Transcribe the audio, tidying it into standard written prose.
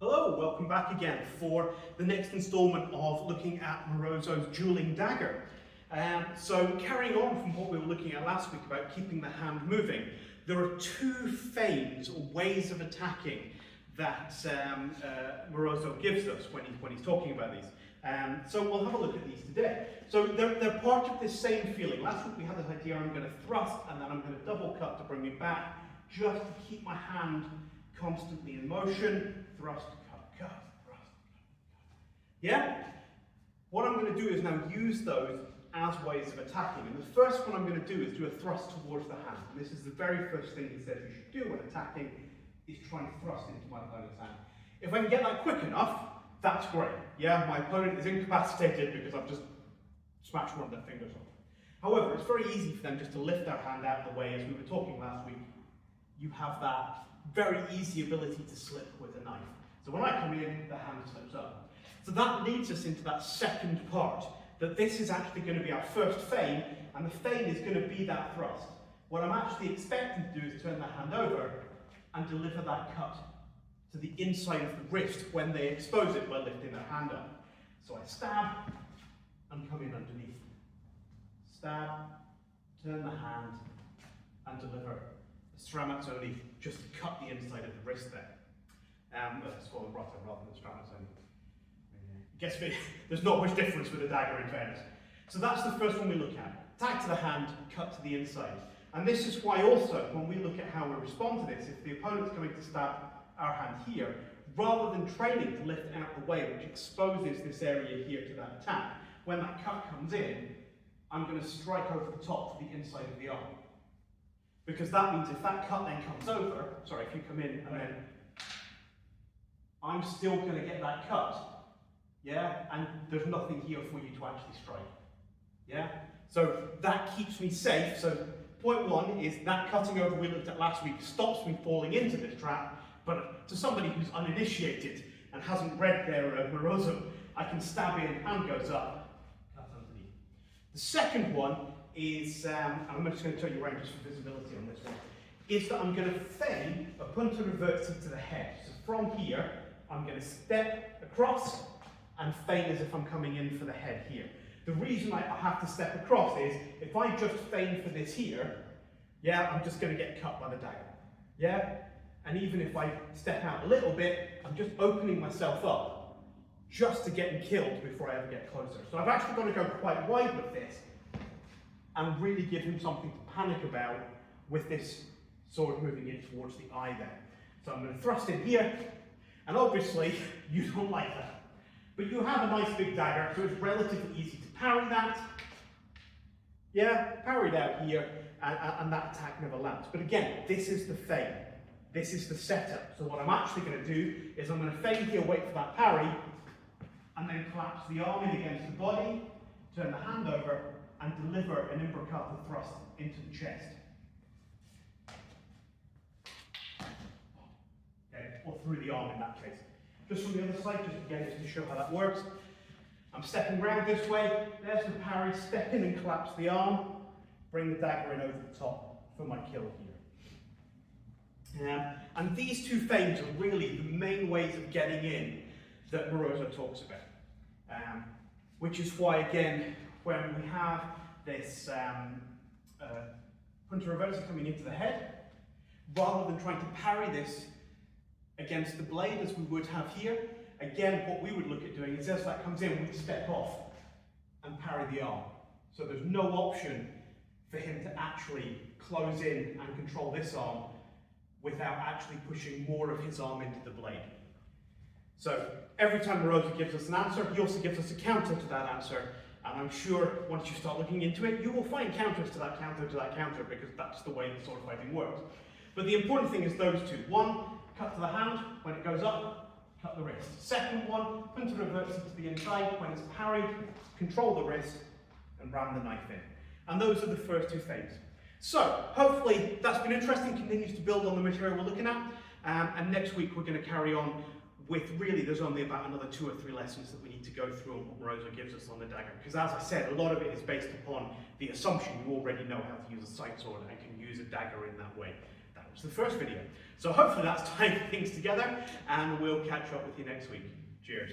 Hello, welcome back again for the next instalment of looking at Marozzo's dueling dagger. So carrying on from what we were looking at last week about keeping the hand moving, there are two feints or ways of attacking that Marozzo gives us when he's talking about these. So we'll have a look at these today. So they're part of this same feeling. Last week we had this idea, I'm going to thrust and then I'm going to double cut to bring me back, just to keep my hand constantly in motion. Thrust, cut, cut, thrust, cut. Yeah? What I'm going to do is now use those as ways of attacking. And the first one I'm going to do is do a thrust towards the hand. And this is the very first thing he says you should do when attacking, is try and thrust into my opponent's hand. If I can get that quick enough, that's great. Yeah, my opponent is incapacitated because I've just smashed one of their fingers off. However, it's very easy for them just to lift their hand out of the way. As we were talking last week, you have that very easy ability to slip with a knife. So when I come in, the hand slips up. So that leads us into that second part, that this is actually going to be our first feint, and the feint is going to be that thrust. What I'm actually expecting to do is turn the hand over and deliver that cut to the inside of the wrist when they expose it by lifting their hand up. So I stab and come in underneath. Stab, turn the hand and deliver Stramats only, just to cut the inside of the wrist there. It's called rotter rather than Stramats only. Guess me, there's not much difference with a dagger in fairness. So that's the first one we look at. Attack to the hand, cut to the inside. And this is why also, when we look at how we respond to this, if the opponent's coming to stab our hand here, rather than training to lift out the way, which exposes this area here to that attack, when that cut comes in, I'm going to strike over the top to the inside of the arm. Because that means if that cut then comes over, sorry, if you come in and then, I'm still going to get that cut, yeah? And there's nothing here for you to actually strike, yeah? So that keeps me safe. So point one is that cutting over we looked at last week stops me falling into this trap, but to somebody who's uninitiated and hasn't read their Marozzo, I can stab in, hand goes up, cut underneath. The second one is, I'm just going to turn you around just for visibility on this one, is that I'm going to feint a punta reversi to the head. So from here, I'm going to step across and feint as if I'm coming in for the head here. The reason I have to step across is, if I just feint for this here, yeah, I'm just going to get cut by the dagger, yeah? And even if I step out a little bit, I'm just opening myself up just to getting killed before I ever get closer. So I've actually got to go quite wide with this and really give him something to panic about with this sword moving in towards the eye there. So I'm going to thrust in here, and obviously you don't like that. But you have a nice big dagger, so it's relatively easy to parry that. Yeah, parried out here, and that attack never lands. But again, this is the feint. This is the setup. So what I'm actually going to do is I'm going to feint here, wait for that parry, and then collapse the arm in against the body, turn the hand over, and deliver an imbricata thrust into the chest. Okay, or through the arm in that case. Just from the other side, just again, just to show how that works. I'm stepping round this way, there's the parry, step in and collapse the arm, bring the dagger in over the top for my kill here. And these two feints are really the main ways of getting in that Marozzo talks about. Which is why, again, when we have this punta reversi coming into the head, rather than trying to parry this against the blade as we would have here, again, what we would look at doing is as that comes in, we step off and parry the arm. So there's no option for him to actually close in and control this arm without actually pushing more of his arm into the blade. So every time Marozzo gives us an answer, he also gives us a counter to that answer. And I'm sure once you start looking into it, you will find counters to that counter, because that's the way the sword fighting works. But the important thing is those two. One, cut to the hand, when it goes up, cut the wrist. Second one, punta reversi to the inside, when it's parried, control the wrist, and ram the knife in. And those are the first two feints. So, hopefully that's been interesting, continues to build on the material we're looking at. And next week we're going to carry on with, really, there's only about another 2 or 3 lessons that we need to go through on what Marozzo gives us on the dagger. Because as I said, a lot of it is based upon the assumption you already know how to use a sight sword and can use a dagger in that way. That which is the first video. So hopefully that's tying things together, and we'll catch up with you next week. Cheers.